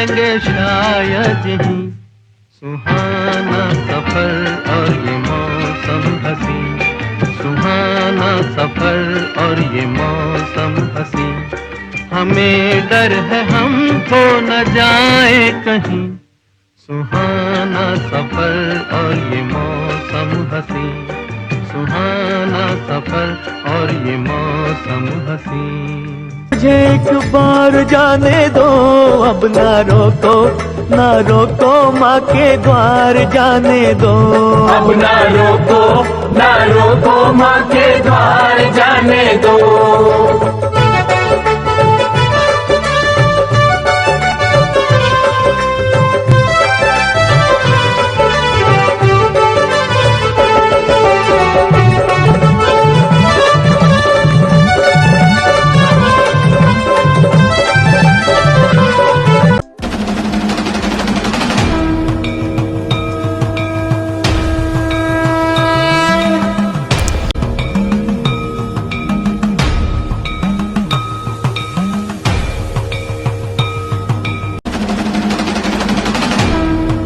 मिलेंगे शायद ही। सुहाना सफर और ये मौसम हसी, सुहाना सफर और ये मौसम हसी। हमें डर है हम खो न जाए कहीं। सुहाना सफर और ये मौसम हसी, सुहाना सफर और ये मौसम हसी। मुझे एक बार जाने दो, अब ना रोको माँ के द्वार जाने दो। अब ना रोको माँ के द्वार जाने दो।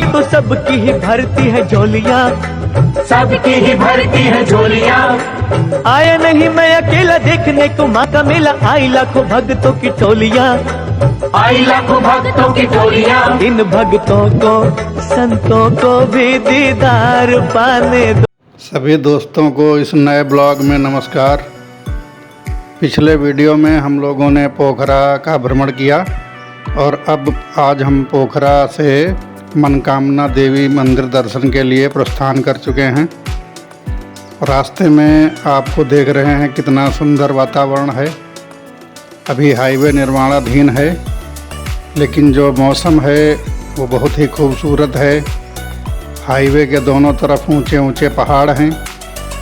तो सबकी ही भरती है झोलियाँ, सबकी ही भरती है झोलियाँ। आया नहीं मैं अकेला देखने को माँ का मेला, आई लाखों भक्तों की टोलियाँ, आई लाखों भक्तों की टोलियाँ। इन भक्तों को संतों को भी दीदार पाने दो। सभी दोस्तों को इस नए ब्लॉग में नमस्कार। पिछले वीडियो में हम लोगों ने पोखरा का भ्रमण किया और अब आज हम पोखरा से मनकामना देवी मंदिर दर्शन के लिए प्रस्थान कर चुके हैं। रास्ते में आपको देख रहे हैं कितना सुंदर वातावरण है। अभी हाईवे निर्माणाधीन है, लेकिन जो मौसम है वो बहुत ही खूबसूरत है। हाईवे के दोनों तरफ ऊंचे ऊंचे पहाड़ हैं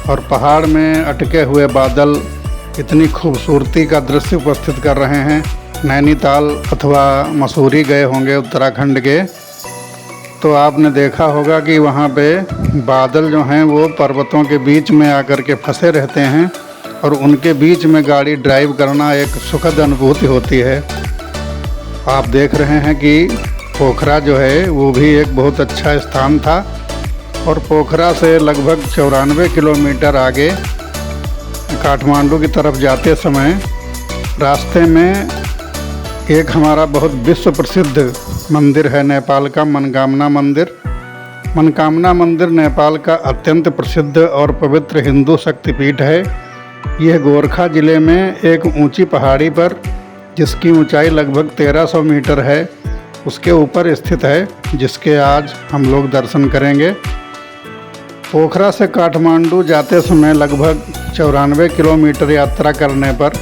और पहाड़ में अटके हुए बादल इतनी खूबसूरती का दृश्य उपस्थित कर रहे हैं। नैनीताल अथवा मसूरी गए होंगे उत्तराखंड के, तो आपने देखा होगा कि वहाँ पे बादल जो हैं वो पर्वतों के बीच में आकर के फंसे रहते हैं और उनके बीच में गाड़ी ड्राइव करना एक सुखद अनुभूति होती है। आप देख रहे हैं कि पोखरा जो है वो भी एक बहुत अच्छा स्थान था और पोखरा से लगभग 94 किलोमीटर आगे काठमांडू की तरफ जाते समय रास्ते में एक हमारा बहुत विश्व प्रसिद्ध मंदिर है नेपाल का मनकामना मंदिर। मनकामना मंदिर नेपाल का अत्यंत प्रसिद्ध और पवित्र हिंदू शक्तिपीठ है। यह गोरखा ज़िले में एक ऊंची पहाड़ी पर, जिसकी ऊंचाई लगभग 1300 मीटर है, उसके ऊपर स्थित है, जिसके आज हम लोग दर्शन करेंगे। पोखरा से काठमांडू जाते समय लगभग 94 किलोमीटर यात्रा करने पर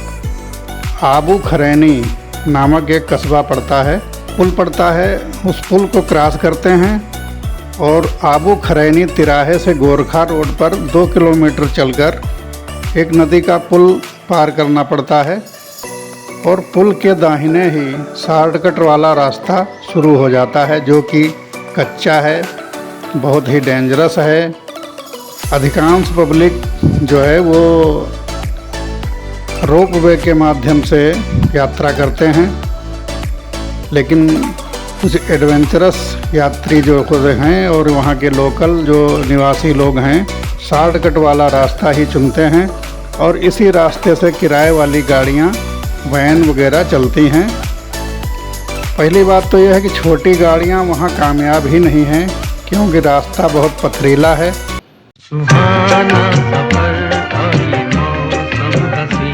आबू खरैनी नामक एक कस्बा पड़ता है, पुल पड़ता है। उस पुल को क्रॉस करते हैं और आबू खरैनी तिराहे से गोरखा रोड पर 2 किलोमीटर चलकर एक नदी का पुल पार करना पड़ता है और पुल के दाहिने ही शॉर्टकट वाला रास्ता शुरू हो जाता है, जो कि कच्चा है, बहुत ही डेंजरस है। अधिकांश पब्लिक जो है वो रोप वे के माध्यम से यात्रा करते हैं, लेकिन कुछ एडवेंचरस यात्री जो खुद हैं और वहाँ के लोकल जो निवासी लोग हैं शॉर्टकट वाला रास्ता ही चुनते हैं और इसी रास्ते से किराए वाली गाड़ियाँ, वैन वगैरह चलती हैं। पहली बात तो यह है कि छोटी गाड़ियाँ वहाँ कामयाब ही नहीं हैं, क्योंकि रास्ता बहुत पथरीला है। सुहाना सफर और ये मौसम हसी,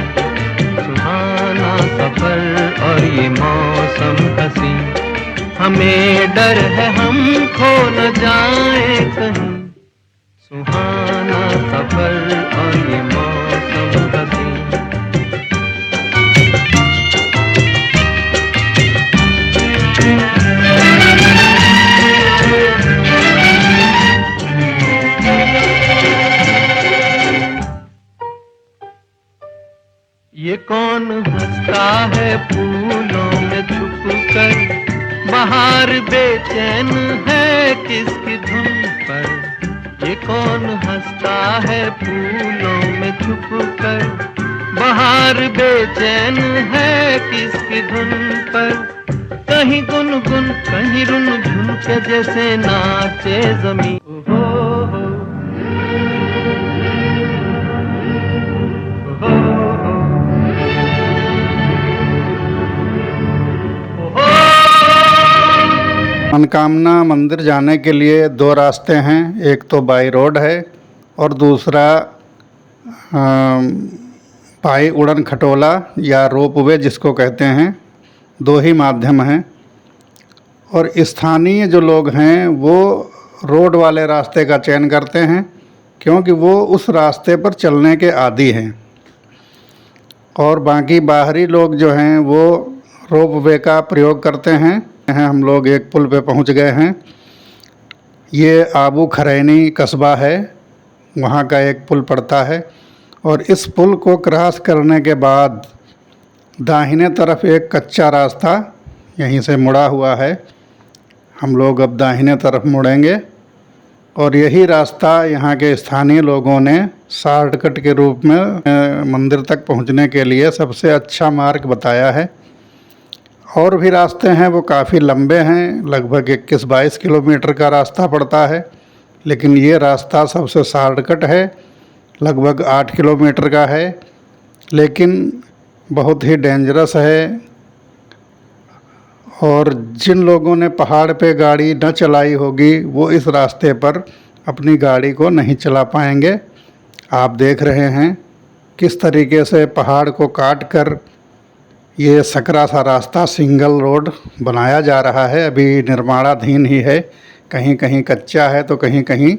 सुहाना सफर और ये मौसम हसी। हमें डर है हम खो न जाए कहीं। सुहाना सफर और ये मौसम हसी। ये कौन हंसता है फूलों में छुपकर, बाहर बेचैन है किसकी धुन पर। ये कौन हंसता है फूलों में छुपकर, बाहर बेचैन है किसकी धुन पर, कहीं गुनगुन कहीं रुन झुन के जैसे नाचे जमीन। मनकामना मंदिर जाने के लिए दो रास्ते हैं, एक तो बाई रोड है और दूसरा बाई उड़न खटोला या रोपवे जिसको कहते हैं। दो ही माध्यम हैं और स्थानीय जो लोग हैं वो रोड वाले रास्ते का चयन करते हैं क्योंकि वो उस रास्ते पर चलने के आदी हैं, और बाकी बाहरी लोग जो हैं वो रोपवे का प्रयोग करते हैं। हम लोग एक पुल पे पहुंच गए हैं। ये आबू खरैनी कस्बा है, वहाँ का एक पुल पड़ता है और इस पुल को क्रॉस करने के बाद दाहिने तरफ एक कच्चा रास्ता यहीं से मुड़ा हुआ है। हम लोग अब दाहिने तरफ मुड़ेंगे और यही रास्ता यहाँ के स्थानीय लोगों ने शॉर्टकट के रूप में मंदिर तक पहुँचने के लिए सबसे अच्छा मार्ग बताया है। और भी रास्ते हैं, वो काफ़ी लंबे हैं, लगभग 21-22 किलोमीटर का रास्ता पड़ता है, लेकिन ये रास्ता सबसे शॉर्टकट है, लगभग 8 किलोमीटर का है, लेकिन बहुत ही डेंजरस है। और जिन लोगों ने पहाड़ पे गाड़ी न चलाई होगी वो इस रास्ते पर अपनी गाड़ी को नहीं चला पाएंगे। आप देख रहे हैं किस तरीके से पहाड़ को काट कर ये सकरा सा रास्ता सिंगल रोड बनाया जा रहा है। अभी निर्माणाधीन ही है, कहीं कहीं कच्चा है तो कहीं कहीं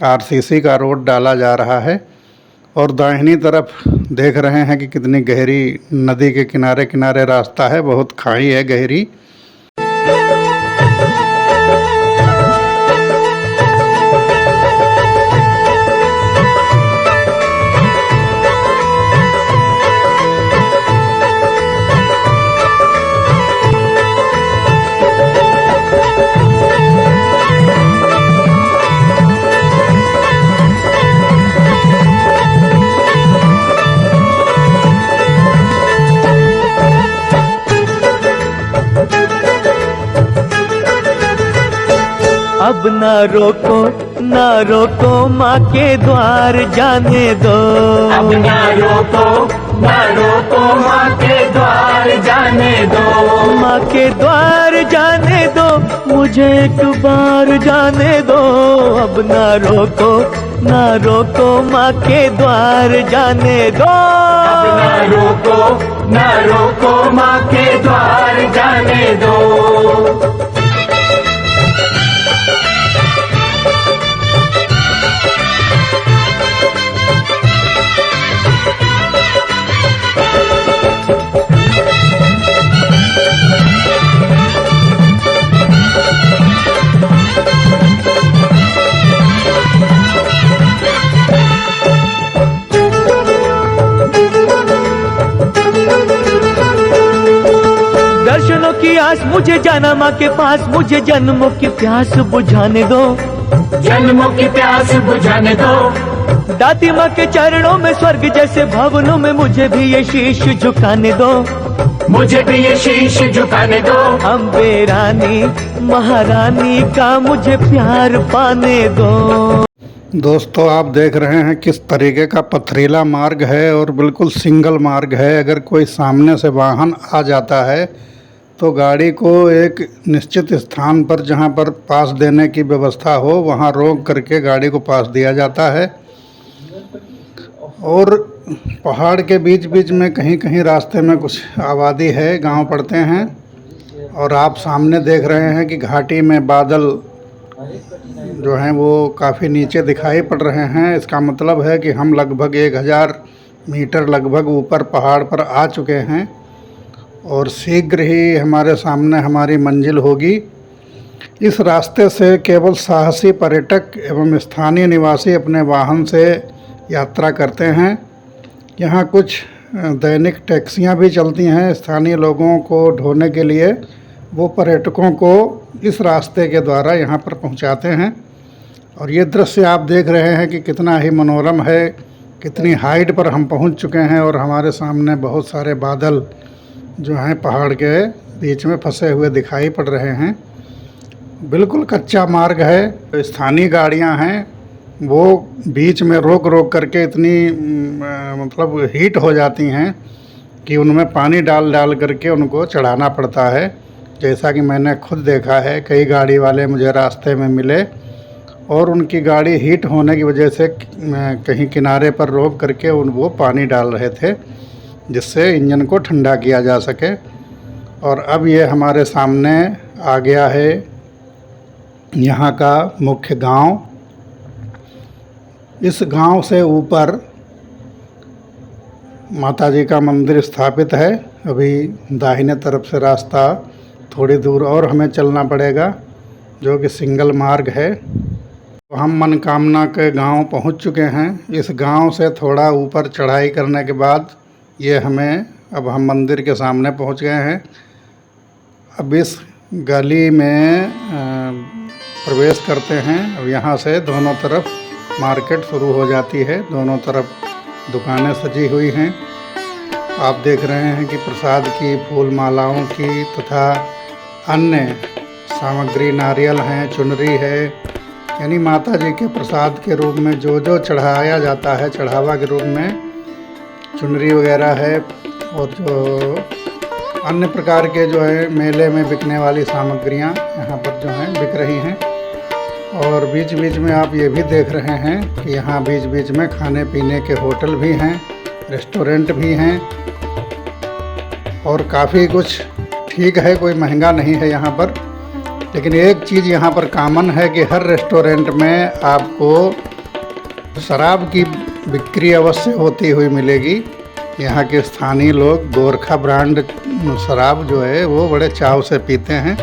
आरसीसी का रोड डाला जा रहा है। और दाहिनी तरफ देख रहे हैं कि कितनी गहरी नदी के किनारे किनारे रास्ता है, बहुत खाई है गहरी। अब ना रोको माँ के द्वार जाने दो। अब ना रोको माँ के द्वार जाने दो। माँ के द्वार जाने दो, मुझे एक बार जाने दो। अब ना रोको माँ के द्वार जाने दो। अब ना रोको माँ के द्वार जाने दो। दर्शनों की आस मुझे जाना माँ के पास, मुझे जन्मों की प्यास बुझाने दो। जन्मों की प्यास बुझाने दो। दाती माँ के चरणों में स्वर्ग जैसे भवनों में मुझे भी ये शीश झुकाने दो। मुझे भी ये शीश झुकाने दो। अम्बे रानी महारानी का मुझे प्यार पाने दो। दोस्तों आप देख रहे हैं किस तरीके का पथरीला मार्ग है और बिल्कुल सिंगल मार्ग है। अगर कोई सामने से वाहन आ जाता है तो गाड़ी को एक निश्चित स्थान पर जहां पर पास देने की व्यवस्था हो वहां रोक करके गाड़ी को पास दिया जाता है। और पहाड़ के बीच बीच में कहीं कहीं रास्ते में कुछ आबादी है, गांव पड़ते हैं। और आप सामने देख रहे हैं कि घाटी में बादल जो हैं वो काफ़ी नीचे दिखाई पड़ रहे हैं। इसका मतलब है कि हम लगभग 1000 मीटर लगभग ऊपर पहाड़ पर आ चुके हैं और शीघ्र ही हमारे सामने हमारी मंजिल होगी। इस रास्ते से केवल साहसी पर्यटक एवं स्थानीय निवासी अपने वाहन से यात्रा करते हैं। यहाँ कुछ दैनिक टैक्सियाँ भी चलती हैं स्थानीय लोगों को ढोने के लिए। वो पर्यटकों को इस रास्ते के द्वारा यहाँ पर पहुँचाते हैं। और ये दृश्य आप देख रहे हैं कि कितना ही मनोरम है। कितनी हाइट पर हम पहुंच चुके हैं और हमारे सामने बहुत सारे बादल जो हैं पहाड़ के बीच में फंसे हुए दिखाई पड़ रहे हैं। बिल्कुल कच्चा मार्ग है। स्थानीय गाड़ियां हैं वो बीच में रोक रोक करके इतनी मतलब हीट हो जाती हैं कि उनमें पानी डाल डाल करके उनको चढ़ाना पड़ता है। जैसा कि मैंने खुद देखा है, कई गाड़ी वाले मुझे रास्ते में मिले और उनकी गाड़ी हीट होने की वजह से कहीं किनारे पर रोक करके वो पानी डाल रहे थे जिससे इंजन को ठंडा किया जा सके। और अब ये हमारे सामने आ गया है यहाँ का मुख्य गांव। इस गांव से ऊपर माताजी का मंदिर स्थापित है। अभी दाहिने तरफ से रास्ता थोड़ी दूर और हमें चलना पड़ेगा जो कि सिंगल मार्ग है। तो हम मनकामना के गांव पहुंच चुके हैं। इस गांव से थोड़ा ऊपर चढ़ाई करने के बाद अब हम मंदिर के सामने पहुंच गए हैं। अब इस गली में प्रवेश करते हैं। अब यहाँ से दोनों तरफ मार्केट शुरू हो जाती है। दोनों तरफ दुकानें सजी हुई हैं। आप देख रहे हैं कि प्रसाद की, फूल मालाओं की तथा अन्य सामग्री, नारियल हैं, चुनरी है, यानी माता जी के प्रसाद के रूप में जो जो चढ़ाया जाता है, चढ़ावा के रूप में चुनरी वगैरह है और जो अन्य प्रकार के जो है मेले में बिकने वाली सामग्रियां यहाँ पर जो हैं बिक रही हैं। और बीच बीच में आप ये भी देख रहे हैं कि यहाँ बीच बीच में खाने पीने के होटल भी हैं, रेस्टोरेंट भी हैं और काफ़ी कुछ ठीक है, कोई महंगा नहीं है यहाँ पर। लेकिन एक चीज़ यहाँ पर कॉमन है कि हर रेस्टोरेंट में आपको शराब की बिक्री अवश्य होती हुई मिलेगी। यहाँ के स्थानीय लोग गोरखा ब्रांड शराब जो है वो बड़े चाव से पीते हैं।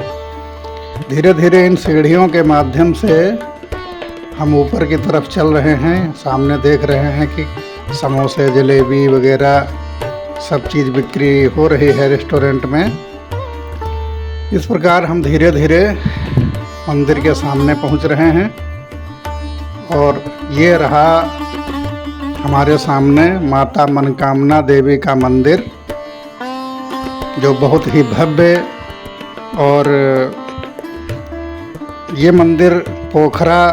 धीरे धीरे इन सीढ़ियों के माध्यम से हम ऊपर की तरफ चल रहे हैं। सामने देख रहे हैं कि समोसे, जलेबी वगैरह सब चीज़ बिक्री हो रही है रेस्टोरेंट में। इस प्रकार हम धीरे धीरे मंदिर के सामने पहुंच रहे हैं और ये रहा हमारे सामने माता मनकामना देवी का मंदिर, जो बहुत ही भव्य। और ये मंदिर पोखरा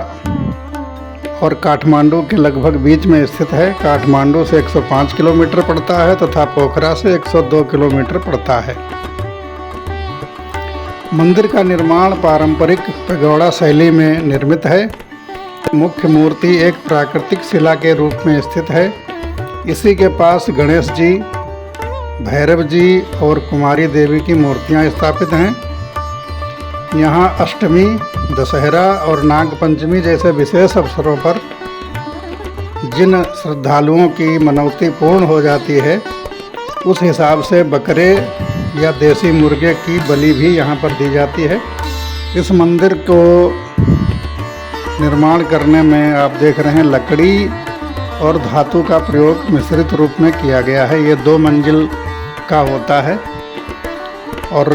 और काठमांडू के लगभग बीच में स्थित है। काठमांडू से 105 किलोमीटर पड़ता है तथा पोखरा से 102 किलोमीटर पड़ता है। मंदिर का निर्माण पारंपरिक पैगोडा शैली में निर्मित है। मुख्य मूर्ति एक प्राकृतिक शिला के रूप में स्थित है। इसी के पास गणेश जी, भैरव जी और कुमारी देवी की मूर्तियां स्थापित हैं। यहाँ अष्टमी, दशहरा और नागपंचमी जैसे विशेष अवसरों पर जिन श्रद्धालुओं की मनौती पूर्ण हो जाती है, उस हिसाब से बकरे या देसी मुर्गे की बलि भी यहाँ पर दी जाती है। इस मंदिर को निर्माण करने में आप देख रहे हैं लकड़ी और धातु का प्रयोग मिश्रित रूप में किया गया है। ये 2 मंजिल का होता है और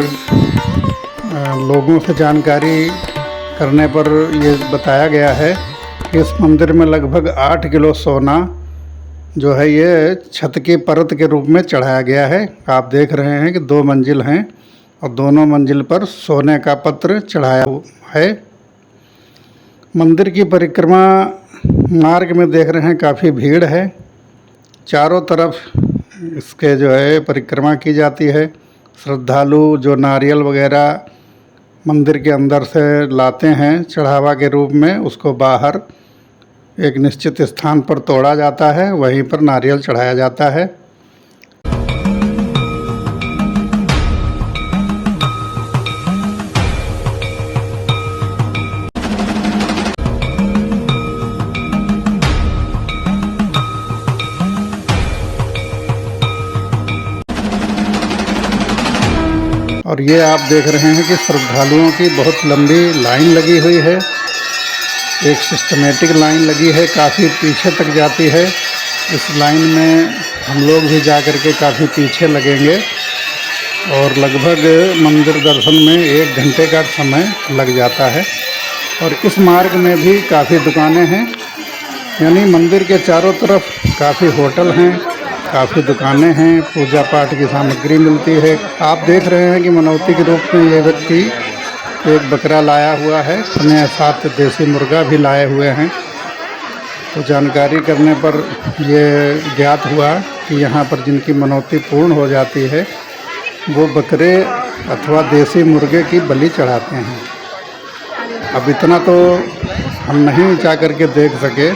लोगों से जानकारी करने पर ये बताया गया है कि इस मंदिर में लगभग 8 किलो सोना जो है ये छत की परत के रूप में चढ़ाया गया है। आप देख रहे हैं कि 2 मंजिल हैं और दोनों मंजिल पर सोने का पत्र चढ़ाया है। मंदिर की परिक्रमा मार्ग में देख रहे हैं काफ़ी भीड़ है। चारों तरफ इसके जो है परिक्रमा की जाती है। श्रद्धालु जो नारियल वगैरह मंदिर के अंदर से लाते हैं चढ़ावा के रूप में, उसको बाहर एक निश्चित स्थान पर तोड़ा जाता है, वहीं पर नारियल चढ़ाया जाता है। और ये आप देख रहे हैं कि श्रद्धालुओं की बहुत लंबी लाइन लगी हुई है। एक सिस्टमेटिक लाइन लगी है, काफ़ी पीछे तक जाती है। इस लाइन में हम लोग भी जा कर के काफ़ी पीछे लगेंगे और लगभग मंदिर दर्शन में 1 घंटे का समय लग जाता है। और इस मार्ग में भी काफ़ी दुकानें हैं। यानी मंदिर के चारों तरफ काफ़ी होटल हैं, काफ़ी दुकानें हैं, पूजा पाठ की सामग्री मिलती है। आप देख रहे हैं कि मनौती के रूप में ये व्यक्ति एक बकरा लाया हुआ है, अपने साथ देसी मुर्गा भी लाए हुए हैं। तो जानकारी करने पर ये ज्ञात हुआ कि यहाँ पर जिनकी मनौती पूर्ण हो जाती है वो बकरे अथवा देसी मुर्गे की बलि चढ़ाते हैं। अब इतना तो हम नहीं जा कर के देख सके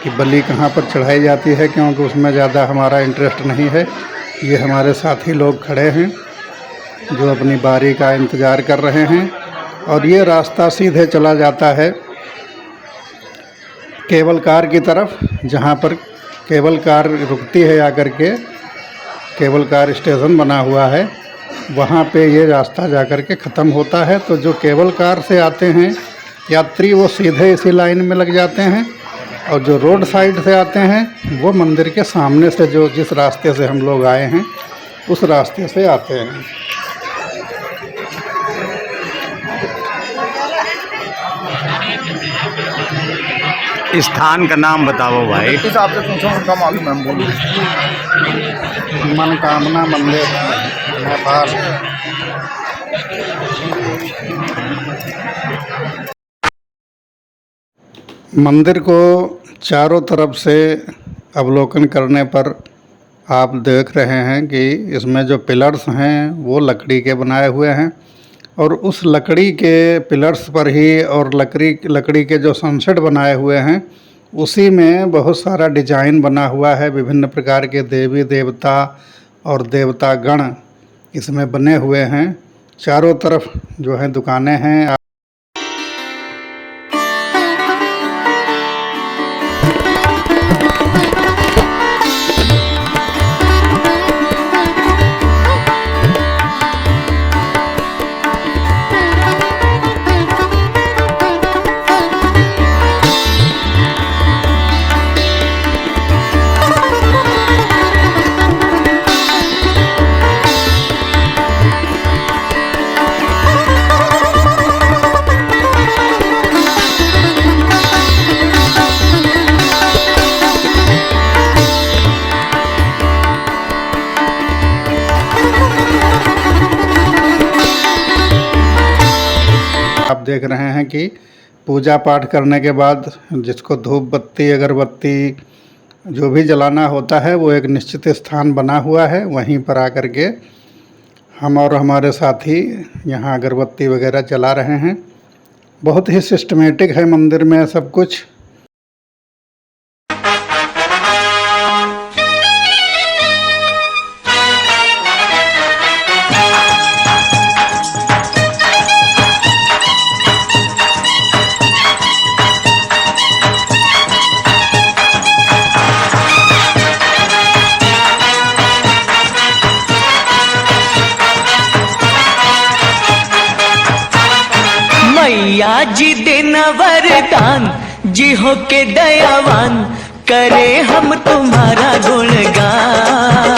कि बलि कहाँ पर चढ़ाई जाती है, क्योंकि उसमें ज़्यादा हमारा इंटरेस्ट नहीं है। ये हमारे साथी लोग खड़े हैं जो अपनी बारी का इंतज़ार कर रहे हैं, और ये रास्ता सीधे चला जाता है केबल कार की तरफ, जहाँ पर केबल कार रुकती है आकर के। केबल कार स्टेशन बना हुआ है, वहाँ पे ये रास्ता जाकर के ख़त्म होता है। तो जो केबल कार से आते हैं यात्री वो सीधे इसी लाइन में लग जाते हैं, और जो रोड साइड से आते हैं वो मंदिर के सामने से, जो जिस रास्ते से हम लोग आए हैं उस रास्ते से आते हैं। स्थान का नाम बताओ भाई। इस हिसाब से पूछो, उनका मालूम है, हम बोलो। मनोकामना मंदिर, नेपाल। मंदिर को चारों तरफ से अवलोकन करने पर आप देख रहे हैं कि इसमें जो पिलर्स हैं वो लकड़ी के बनाए हुए हैं, और उस लकड़ी के पिलर्स पर ही और लकड़ी के जो सनसेट बनाए हुए हैं उसी में बहुत सारा डिजाइन बना हुआ है। विभिन्न प्रकार के देवी देवता और देवता गण इसमें बने हुए हैं। चारों तरफ जो है दुकानें हैं। आप देख रहे हैं कि पूजा पाठ करने के बाद जिसको धूप बत्ती अगरबत्ती जो भी जलाना होता है वो एक निश्चित स्थान बना हुआ है, वहीं पर आकर के हम और हमारे साथी यहाँ अगरबत्ती वगैरह जला रहे हैं। बहुत ही सिस्टमेटिक है मंदिर में सब कुछ। मैया जी देना वरदान, जी हो के दयावान, करे हम तुम्हारा गुणगान।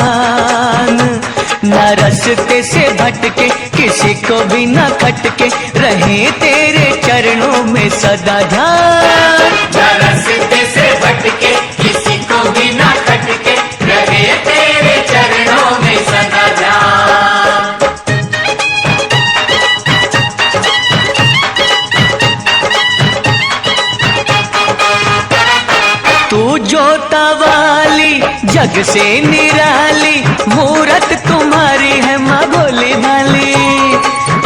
न रस्ते से भटके किसी को भी न खटके, रहे तेरे चरणों में सदा ध्यान। न रास्ते से भटके किसी को भी ना खटके, रहे तेरे चरणों में सदा ध्यान। तू जोता वाली जग से निराली, मूरत तुम्हारी है माँ भोली भाली।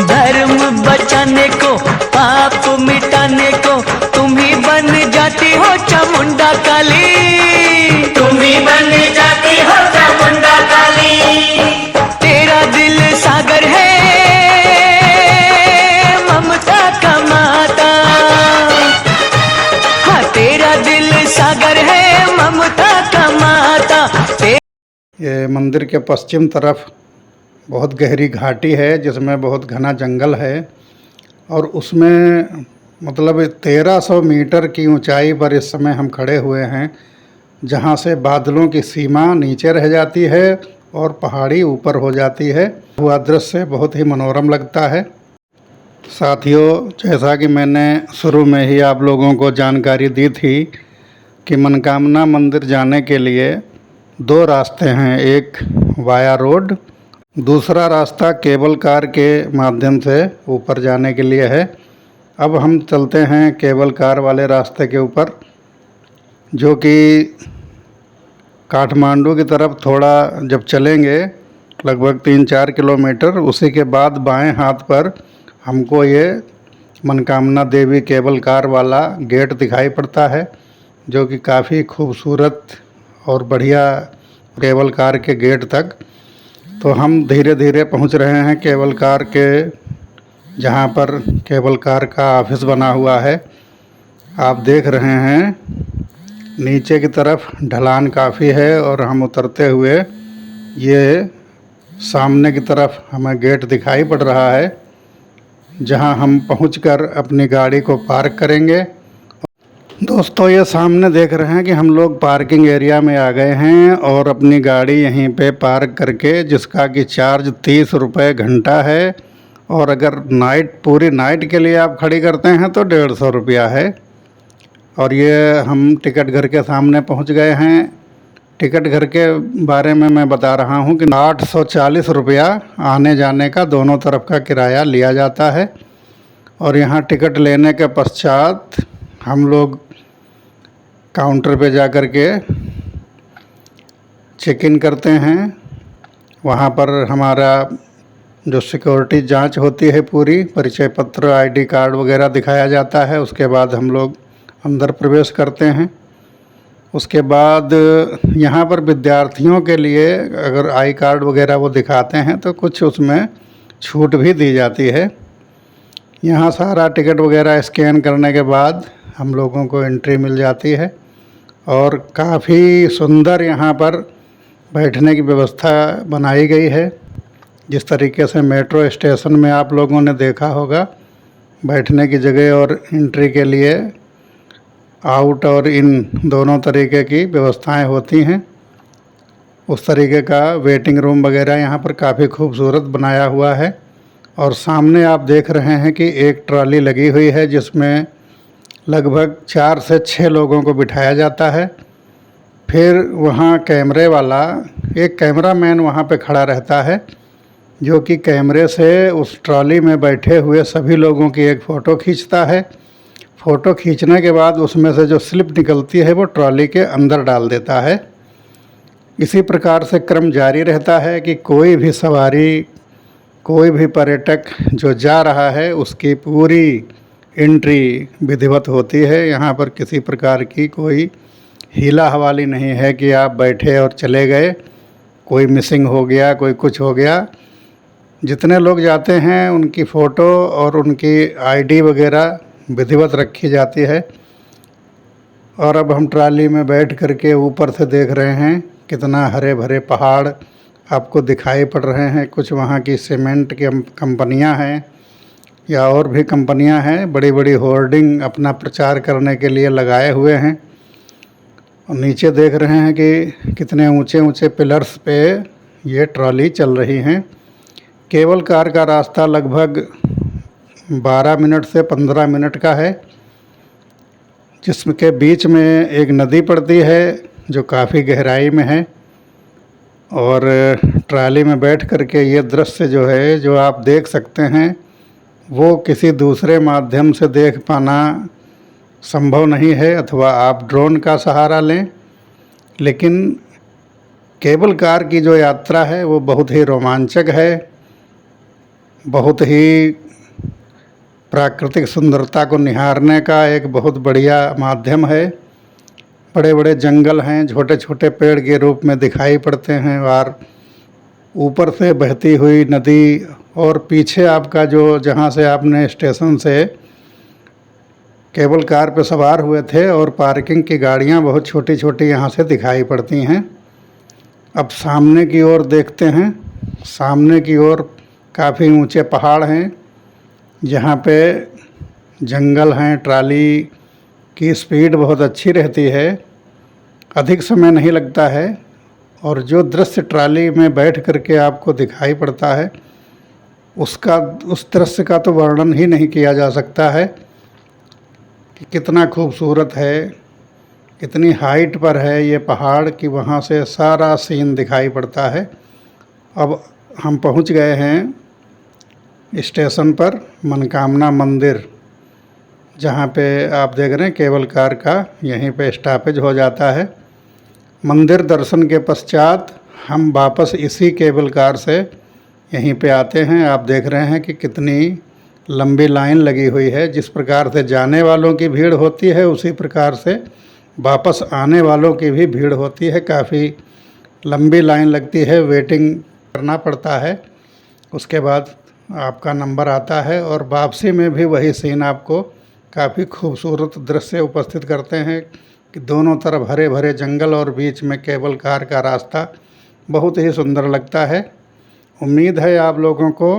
धर्म बचाने को पाप मिटाने को तुम ही बन जाती हो चामुंडा काली। तुम ही बन जाती हो चामुंडा काली। तेरा दिल सागर है ममता का माता, हाँ तेरा दिल सागर है ममता का माता। ये मंदिर के पश्चिम तरफ बहुत गहरी घाटी है जिसमें बहुत घना जंगल है, और उसमें मतलब 1300 मीटर की ऊंचाई पर इस समय हम खड़े हुए हैं, जहां से बादलों की सीमा नीचे रह जाती है और पहाड़ी ऊपर हो जाती है। वह दृश्य बहुत ही मनोरम लगता है। साथियों, जैसा कि मैंने शुरू में ही आप लोगों को जानकारी दी थी कि मनकामना मंदिर जाने के लिए दो रास्ते हैं, एक वाया रोड, दूसरा रास्ता केबल कार के माध्यम से ऊपर जाने के लिए है। अब हम चलते हैं केबल कार वाले रास्ते के ऊपर, जो कि काठमांडू की तरफ थोड़ा जब चलेंगे लगभग 3-4 किलोमीटर, उसी के बाद बाएं हाथ पर हमको ये मनकामना देवी केबल कार वाला गेट दिखाई पड़ता है, जो कि काफ़ी खूबसूरत और बढ़िया केबल कार के गेट तक। तो हम धीरे धीरे पहुंच रहे हैं केबल कार के, जहां पर केबल कार का ऑफिस बना हुआ है। आप देख रहे हैं नीचे की तरफ ढलान काफ़ी है और हम उतरते हुए ये सामने की तरफ हमें गेट दिखाई पड़ रहा है, जहां हम पहुंचकर अपनी गाड़ी को पार्क करेंगे। दोस्तों, ये सामने देख रहे हैं कि हम लोग पार्किंग एरिया में आ गए हैं और अपनी गाड़ी यहीं पे पार्क करके, जिसका कि चार्ज 30 रुपये घंटा है, और अगर पूरी नाइट के लिए आप खड़ी करते हैं तो 150 रुपया है। और ये हम टिकट घर के सामने पहुंच गए हैं। टिकट घर के बारे में मैं बता रहा हूं कि 840 रुपया आने जाने का दोनों तरफ का किराया लिया जाता है। और यहाँ टिकट लेने के पश्चात हम लोग काउंटर पे जा कर के चेक इन करते हैं। वहाँ पर हमारा जो सिक्योरिटी जांच होती है, पूरी परिचय पत्र, आईडी कार्ड वगैरह दिखाया जाता है। उसके बाद हम लोग अंदर प्रवेश करते हैं। उसके बाद यहाँ पर विद्यार्थियों के लिए अगर आई कार्ड वगैरह वो दिखाते हैं तो कुछ उसमें छूट भी दी जाती है। यहाँ सारा टिकट वगैरह स्कैन करने के बाद हम लोगों को एंट्री मिल जाती है। और काफ़ी सुंदर यहाँ पर बैठने की व्यवस्था बनाई गई है, जिस तरीके से मेट्रो स्टेशन में आप लोगों ने देखा होगा, बैठने की जगह और एंट्री के लिए आउट और इन दोनों तरीके की व्यवस्थाएं होती हैं। उस तरीके का वेटिंग रूम वगैरह यहाँ पर काफ़ी खूबसूरत बनाया हुआ है। और सामने आप देख रहे हैं कि एक ट्रॉली लगी हुई है, जिसमें लगभग 4 से 6 लोगों को बिठाया जाता है। फिर वहाँ कैमरे वाला एक कैमरामैन वहाँ पे खड़ा रहता है, जो कि कैमरे से उस ट्रॉली में बैठे हुए सभी लोगों की एक फ़ोटो खींचता है। फ़ोटो खींचने के बाद उसमें से जो स्लिप निकलती है वो ट्रॉली के अंदर डाल देता है। इसी प्रकार से क्रम जारी रहता है कि कोई भी सवारी, कोई भी पर्यटक जो जा रहा है, उसकी पूरी एंट्री विधिवत होती है। यहाँ पर किसी प्रकार की कोई हीला हवाली नहीं है कि आप बैठे और चले गए, कोई मिसिंग हो गया, कोई कुछ हो गया। जितने लोग जाते हैं उनकी फ़ोटो और उनकी आईडी वगैरह विधिवत रखी जाती है। और अब हम ट्राली में बैठ करके ऊपर से देख रहे हैं कितना हरे भरे पहाड़ आपको दिखाई पड़ रहे हैं। कुछ वहाँ की सीमेंट की कंपनियाँ हैं या और भी कंपनियाँ हैं, बड़ी बड़ी होर्डिंग अपना प्रचार करने के लिए लगाए हुए हैं। और नीचे देख रहे हैं कि कितने ऊंचे ऊंचे पिलर्स पे ये ट्रॉली चल रही हैं। केबल कार का रास्ता लगभग 12 मिनट से 15 मिनट का है, जिसके बीच में एक नदी पड़ती है जो काफ़ी गहराई में है। और ट्राली में बैठ करके ये दृश्य जो है, जो आप देख सकते हैं, वो किसी दूसरे माध्यम से देख पाना संभव नहीं है, अथवा आप ड्रोन का सहारा लें। लेकिन केबल कार की जो यात्रा है वो बहुत ही रोमांचक है, बहुत ही प्राकृतिक सुंदरता को निहारने का एक बहुत बढ़िया माध्यम है। बड़े बड़े जंगल हैं, छोटे छोटे पेड़ के रूप में दिखाई पड़ते हैं, और ऊपर से बहती हुई नदी, और पीछे आपका जो जहाँ से आपने स्टेशन से केबल कार पर सवार हुए थे, और पार्किंग की गाड़ियाँ बहुत छोटी छोटी यहाँ से दिखाई पड़ती हैं। अब सामने की ओर देखते हैं। सामने की ओर काफ़ी ऊंचे पहाड़ हैं, जहाँ पे जंगल हैं। ट्राली की स्पीड बहुत अच्छी रहती है, अधिक समय नहीं लगता है, और जो दृश्य ट्राली में बैठ करके आपको दिखाई पड़ता है, उस दृश्य का तो वर्णन ही नहीं किया जा सकता है कि कितना खूबसूरत है। कितनी हाइट पर है ये पहाड़ कि वहाँ से सारा सीन दिखाई पड़ता है। अब हम पहुँच गए हैं स्टेशन पर, मनकामना मंदिर, जहाँ पे आप देख रहे हैं केबल कार का यहीं पे स्टॉपेज हो जाता है। मंदिर दर्शन के पश्चात हम वापस इसी केबल कार से यहीं पे आते हैं। आप देख रहे हैं कि कितनी लंबी लाइन लगी हुई है। जिस प्रकार से जाने वालों की भीड़ होती है उसी प्रकार से वापस आने वालों की भी भीड़ होती है। काफ़ी लंबी लाइन लगती है, वेटिंग करना पड़ता है। उसके बाद आपका नंबर आता है और वापसी में भी वही सीन आपको काफ़ी खूबसूरत दृश्य उपस्थित करते हैं कि दोनों तरफ हरे भरे जंगल और बीच में केबल कार का रास्ता बहुत ही सुंदर लगता है। उम्मीद है आप लोगों को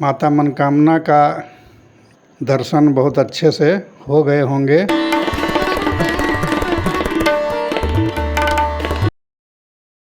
माता मनकामना का दर्शन बहुत अच्छे से हो गए होंगे।